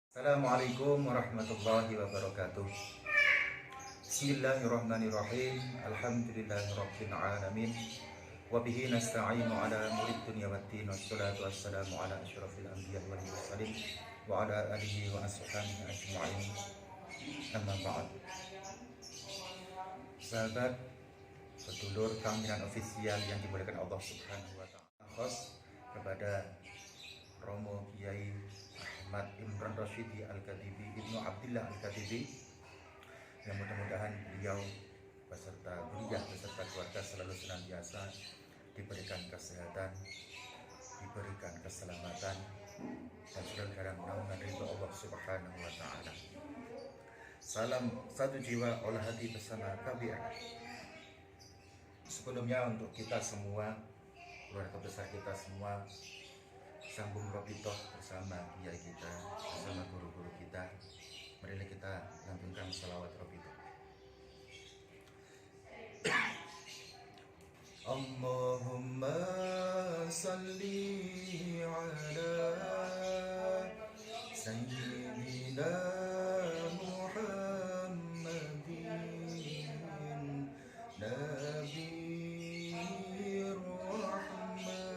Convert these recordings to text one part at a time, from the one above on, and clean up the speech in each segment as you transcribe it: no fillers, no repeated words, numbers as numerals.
Assalamualaikum warahmatullahi wabarakatuh. Bismillahirrahmanirrahim. Alhamdulillahirabbil alamin. Wa bihi nasta'inu ala murid dunya waddin. Wassalatu wassalamu ala asyrafil anbiya wal mursalin wa ala alihi wa ashabihi ajma'in. Amma ba'd. Sahabat, sedulur kaminan ofisial yang dimuliakan Allah Subhanahu wa taala. Khos kepada Romo Kiai Ahmad Imran Rasyidi Al-Katibi Ibnu Abdillah Al-Katibi, yang mudah-mudahan beliau beserta beliau beserta keluarga selalu senantiasa diberikan kesehatan, diberikan keselamatan, dan selalu dalam naungan ridho Allah Subhanahu wa taala. Salam satu jiwa olah hati bersama KBR. Sebelumnya untuk kita semua, keluarga besar kita semua, sambung Robitoh bersama kiai kita, bersama guru-guru kita. Marilah kita lantunkan salawat Robitoh. Allahumma salli ala Sayyidina Muhammadin Nabiyir Rahman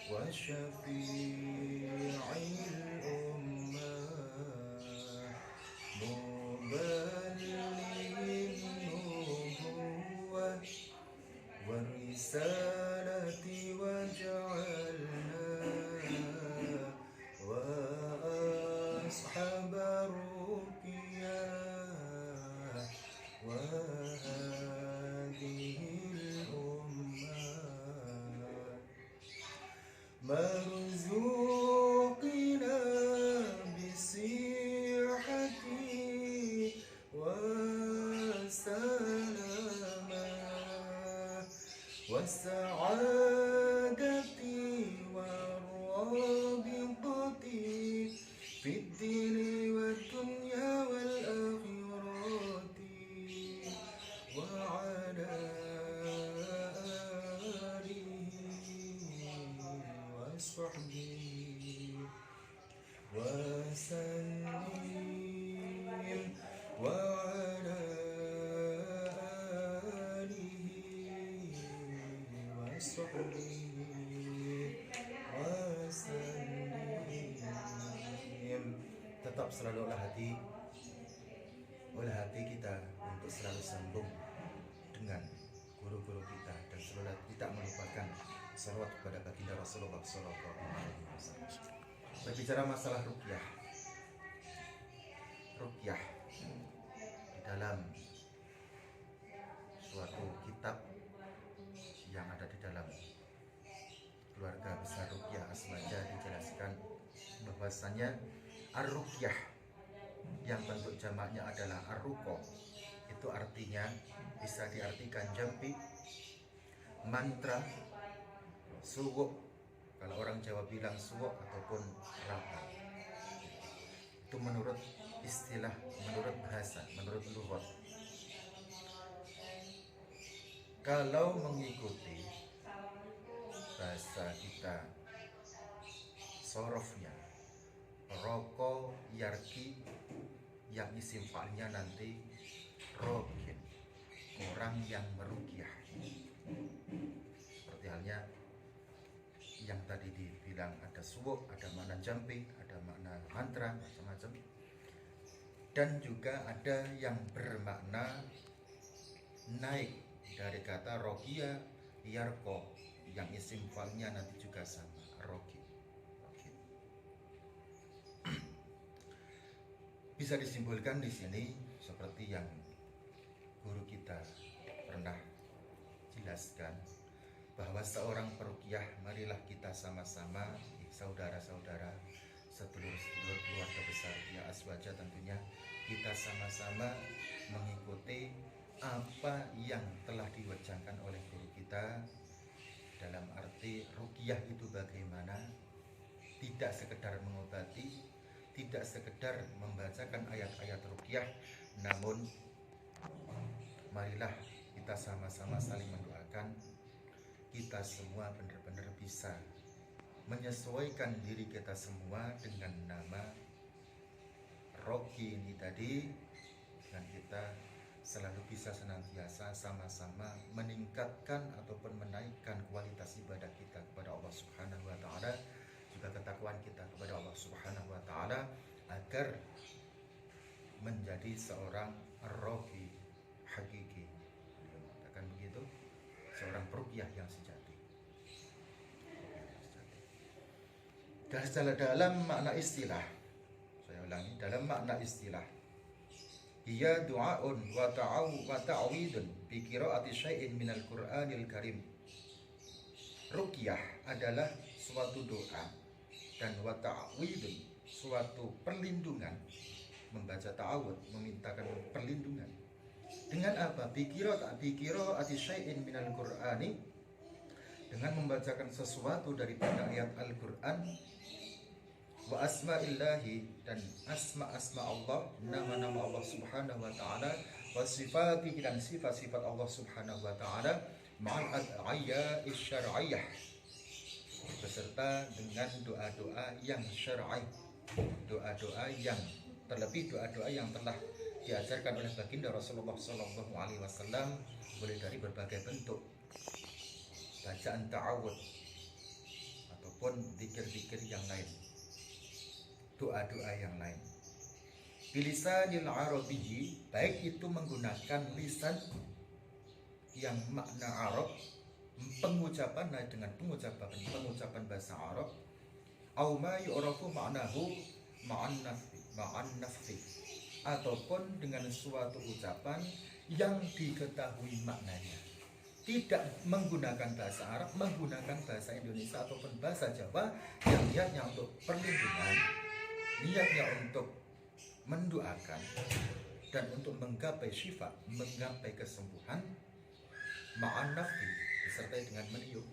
wa syafi'il ummah muballighin nubuwwah wa risalati waj'alna wa ashabar ruqyah wa hadhil ummah marzuqina bisihhati wa salama wa sa'adati wa rabitati fid dini wa dunya wal akhirati wa ala sahbihi wa sallim wa ala alihi wa sahbihi wa sallim. Tetap selalu olah hati kita untuk selalu sambung dengan guru-guru kita, dan selalu tidak melupakan salawat kepada baginda Rasulullah SAW. Berbicara masalah ruqyah di dalam suatu kitab yang ada di dalam keluarga besar Ruqyah Aswaja dijelaskan bahwasanya ar-ruqyah yang bentuk jamaknya adalah ar-ruqa, itu artinya bisa diartikan jampi, mantra, suwuk, kalau orang Jawa bilang suwuk, ataupun rata. Itu menurut istilah, menurut bahasa, menurut lughat. Kalau mengikuti bahasa kita sorofnya, roko yarki, yang isim fa'ilnya nanti rokin, orang yang meruqyah. Seperti halnya yang tadi dibilang, ada suwuk, ada makna jampi, ada makna mantra, macam-macam. Dan juga ada yang bermakna naik, dari kata rokia yarko, yang isim fa'ilnya nanti juga sama, roki. Bisa disimpulkan di sini seperti yang guru kita pernah jelaskan, bahwa seorang peruqyah, marilah kita sama-sama, saudara-saudara, sedulur-sedulur keluarga besar ya Aswaja, tentunya kita sama-sama mengikuti apa yang telah diwajahkan oleh guru kita. Dalam arti ruqyah itu bagaimana, tidak sekedar mengobati, tidak sekedar membacakan ayat-ayat ruqyah, namun marilah kita sama-sama saling mendoakan, kita semua benar-benar bisa menyesuaikan diri kita semua dengan nama Rocky ini tadi, dan kita selalu bisa senantiasa sama-sama meningkatkan ataupun menaikkan kualitas ibadah kita kepada Allah Subhanahu wa taala, juga ketakwaan kita kepada Allah Subhanahu wa taala, agar menjadi seorang Rocky hakiki. Katakan begitu, seorang peruqyah yang sejati. Dan dalam makna istilah, saya ulangi, dalam makna istilah, ia du'aun wa ta'awidun bi qiraati syai'in minal Qur'anil Karim. Ruqyah adalah suatu doa, dan wa ta'awidun suatu perlindungan, membaca ta'awud, memintakan perlindungan. Dengan apa? Bi qiraati syai'in minal Qur'ani, dengan membacakan sesuatu daripada ayat Al-Qur'an, wa asma'illahi, dan asma-asma Allah, nama-nama Allah Subhanahu wa ta'ala, wa sifati, dan sifat-sifat Allah Subhanahu wa ta'ala, ma'al ad'ayya syar'iyyah, beserta dengan doa-doa yang syar'i, doa-doa yang terlebih doa-doa yang telah diajarkan oleh baginda Rasulullah sallallahu alaihi wasallam, mulai dari berbagai bentuk bacaan ta'awud ataupun zikir-zikir yang lain, doa-doa yang lain. Bilisanil arabiyyi, baik itu menggunakan lisan yang makna Arab, pengucapan dengan pengucapan bahasa Arab, au ma yu'rafu ma'nahu ma'an nafsi, ataupun dengan suatu ucapan yang diketahui maknanya, tidak menggunakan bahasa Arab, menggunakan bahasa Indonesia ataupun bahasa Jawa, yang niatnya untuk perlindungan, niatnya untuk mendoakan dan untuk menggapai syifa, menggapai kesembuhan, ma'an nafsi, disertai dengan meniup.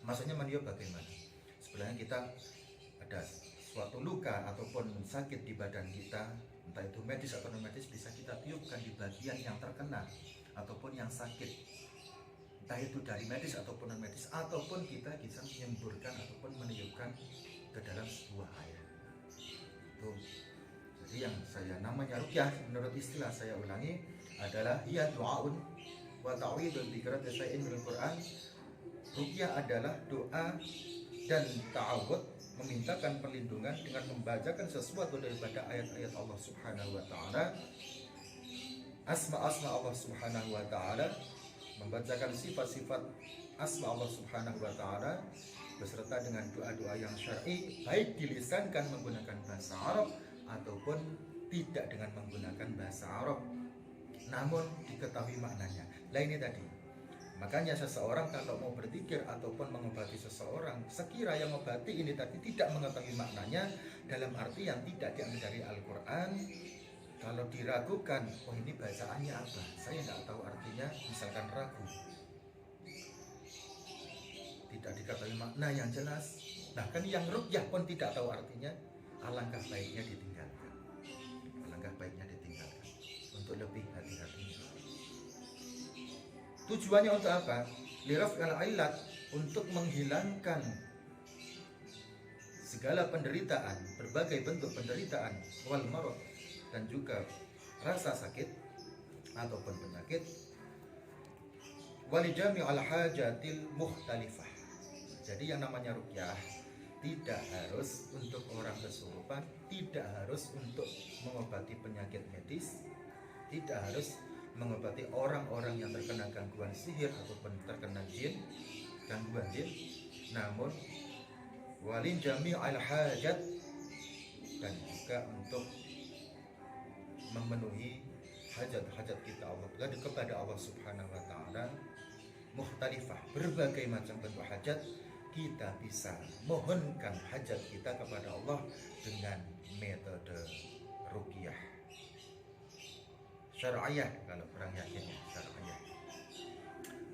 Maksudnya meniup bagaimana? Sebenarnya kita ada suatu luka ataupun sakit di badan kita, entah itu medis atau non medis, bisa kita tiupkan di bagian yang terkena ataupun yang sakit, entah itu dari medis ataupun non medis, ataupun kita bisa menyemburkan ataupun meniupkan ke dalam sebuah air. Itu jadi yang saya namanya ruqyah, menurut istilah, saya ulangi, adalah hiya du'aun wa ta'widun bi qiraati syai'in minal Qur'an. Ruqyah adalah doa dan ta'awud, memintakan perlindungan dengan membacakan sesuatu daripada ayat-ayat Allah Subhanahu wa taala, asma-asma Allah Subhanahu wa taala, membacakan sifat-sifat asma Allah Subhanahu wa taala, beserta dengan doa-doa yang syar'i, baik dilisankan menggunakan bahasa Arab ataupun tidak dengan menggunakan bahasa Arab, namun diketahui maknanya. Lah ini tadi, makanya seseorang kalau mau berzikir ataupun mengobati seseorang, sekira yang mengobati ini tadi tidak mengetahui maknanya, dalam arti yang tidak diambil dari Al-Quran, kalau diragukan, oh ini bacaannya apa, saya tidak tahu artinya, misalkan ragu, tidak diketahui makna yang jelas, bahkan yang ruqyah pun tidak tahu artinya, alangkah baiknya ditinggalkan, untuk lebih hati-hati. Tujuannya untuk apa? Liraf'il illat, untuk menghilangkan segala penderitaan, berbagai bentuk penderitaan, wal marad, dan juga rasa sakit ataupun penyakit, walijami al hajatil mukhtalifah. Jadi yang namanya ruqyah tidak harus untuk orang kesurupan, tidak harus untuk mengobati penyakit medis, tidak harus mengobati orang-orang yang terkena gangguan sihir ataupun terkena jin, gangguan jin, namun walin jami' al hajat, dan juga untuk memenuhi hajat-hajat kita kepada Allah Subhanahu wa taala, mukhtalifah, berbagai macam bentuk hajat. Kita bisa mohonkan hajat kita kepada Allah dengan metode ruqyah syar'iyah. Kalau kurang yakin, syar'iyah.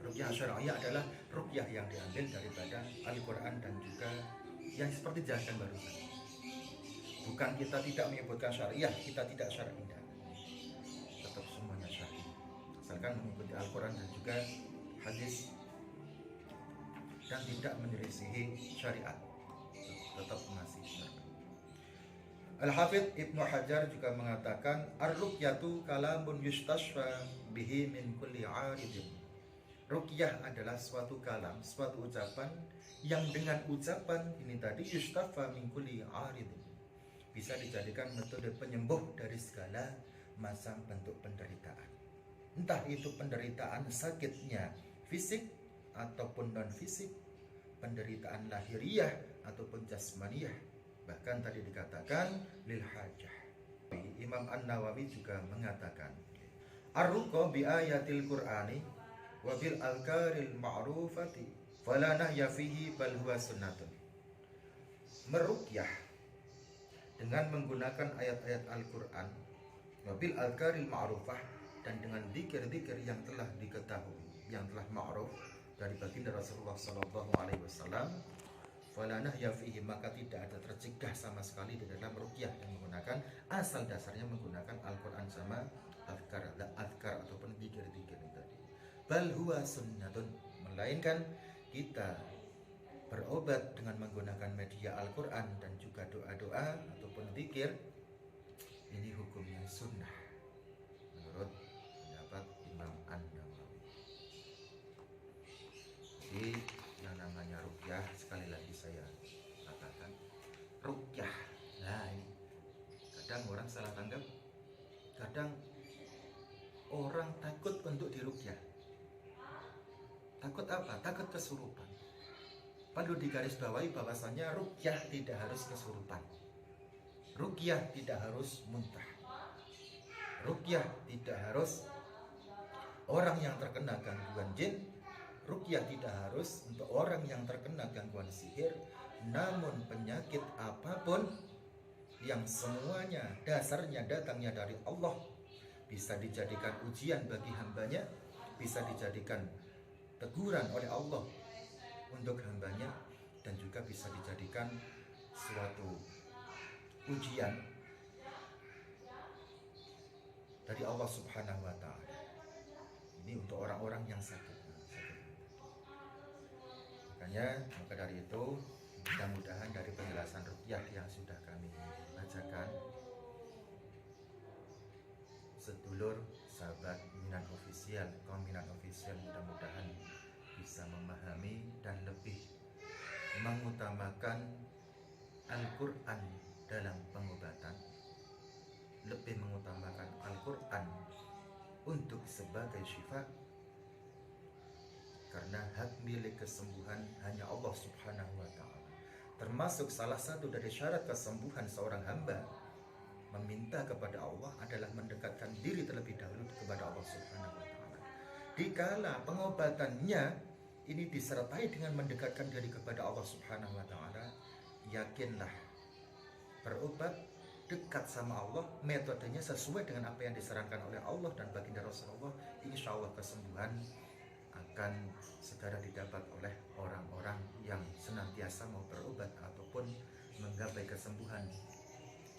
Ruqyah syar'iyah adalah ruqyah yang diambil daripada Al-Quran dan juga yang seperti dijelaskan barusan. Bukan kita tidak menyebutkan syar'iyah, kita tidak syar'iyah, tetap semuanya syar'i, asalkan mengikuti Al-Quran dan juga hadis dan tidak menyelisihi syariat, tetap masih syariat. Al-Hafidz Ibnu Hajar juga mengatakan ar-ruqyatu kalamun yustashfa bihi min kulli 'aridin. Ruqyah adalah suatu kalam, suatu ucapan yang dengan ucapan ini tadi yustafa min kulli 'aridin bisa dijadikan metode penyembuh dari segala macam bentuk penderitaan. Entah itu penderitaan sakitnya fisik ataupun non fisik, penderitaan lahiriah ataupun jasmaniah. Bahkan tadi dikatakan lil hajah. Imam An-Nawawi juga mengatakan ar-ruqa bi ayatil Qur'ani wa bil alkaril ma'rufati fala nahya fihi bal huwa sunnatun. Meruqyah dengan menggunakan ayat-ayat Al-Qur'an wa bil alkaril ma'rufah dan dengan zikir-zikir yang telah diketahui, yang telah ma'ruf dari baginda Rasulullah sallallahu alaihi wasallam, fala nahya fihi, maka tidak ada tercegah sama sekali di dalam ruqyah yang menggunakan asal dasarnya menggunakan Al-Qur'an sama azkar ataupun zikir-zikir tadi. Bal huwa sunnatun, melainkan kita berobat dengan menggunakan media Al-Qur'an dan juga doa-doa ataupun zikir, ini hukumnya sunnah menurut pendapat Imam An-Nawawi. Jadi yang namanya ruqyah, sekali lagi saya katakan ruqyah. Nah ini kadang orang salah tanggap, kadang orang takut untuk diruqyah. Takut apa? Takut kesurupan. Perlu digarisbawahi bahwasannya ruqyah tidak harus kesurupan, ruqyah tidak harus muntah, ruqyah tidak harus orang yang terkena gangguan jin, ruqyah tidak harus untuk orang yang terkena gangguan sihir. Namun penyakit apapun yang semuanya dasarnya datangnya dari Allah, bisa dijadikan ujian bagi hambanya, bisa dijadikan teguran oleh Allah untuk hambanya, dan juga bisa dijadikan suatu ujian dari Allah Subhanahu wa Ta'ala. Ini untuk orang-orang yang sakit. Makanya maka dari itu mudah-mudahan dari penjelasan ruqyah yang sudah kami bacakan, sedulur sahabat Minan Official, kaum Minan Official mudah-mudahan bisa memahami dan lebih mengutamakan Al-Quran dalam pengobatan, lebih mengutamakan Al-Quran untuk sebagai syifa, karena hak milik kesembuhan hanya Allah Subhanahu wa Ta'ala. Termasuk salah satu dari syarat kesembuhan seorang hamba meminta kepada Allah adalah mendekatkan diri terlebih dahulu kepada Allah Subhanahu wa Ta'ala. Dikala pengobatannya ini disertai dengan mendekatkan diri kepada Allah Subhanahu wa Ta'ala, yakinlah berobat dekat sama Allah, metodenya sesuai dengan apa yang disarankan oleh Allah dan baginda Rasulullah, insya Allah kesembuhan akan segera didapat oleh orang-orang yang senantiasa mau berobat ataupun menggapai kesembuhan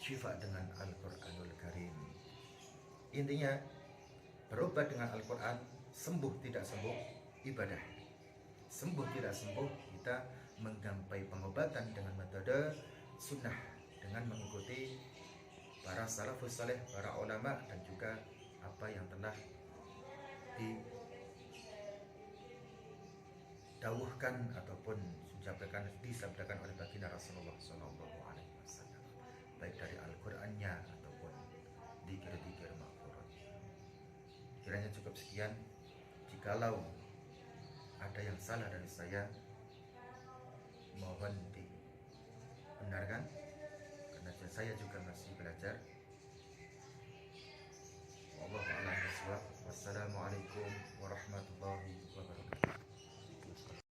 syifa dengan Al-Quranul Karim. Intinya berobat dengan Al-Quran, sembuh tidak sembuh ibadah, sembuh tidak sembuh kita menggapai pengobatan dengan metode sunnah, dengan mengikuti para salafus saleh, para ulama, dan juga apa yang telah didawuhkan ataupun disabdakan oleh baginda Rasulullah SAW, baik dari Al-Qur'annya ataupun zikir-zikir maghfurah. Kiranya cukup sekian. Jikalau ada yang salah dari saya, mohon dibenarkan, karena saya juga masih belajar. Wallahu a'lam bishawab. Wassalamualaikum warahmatullahi wabarakatuh.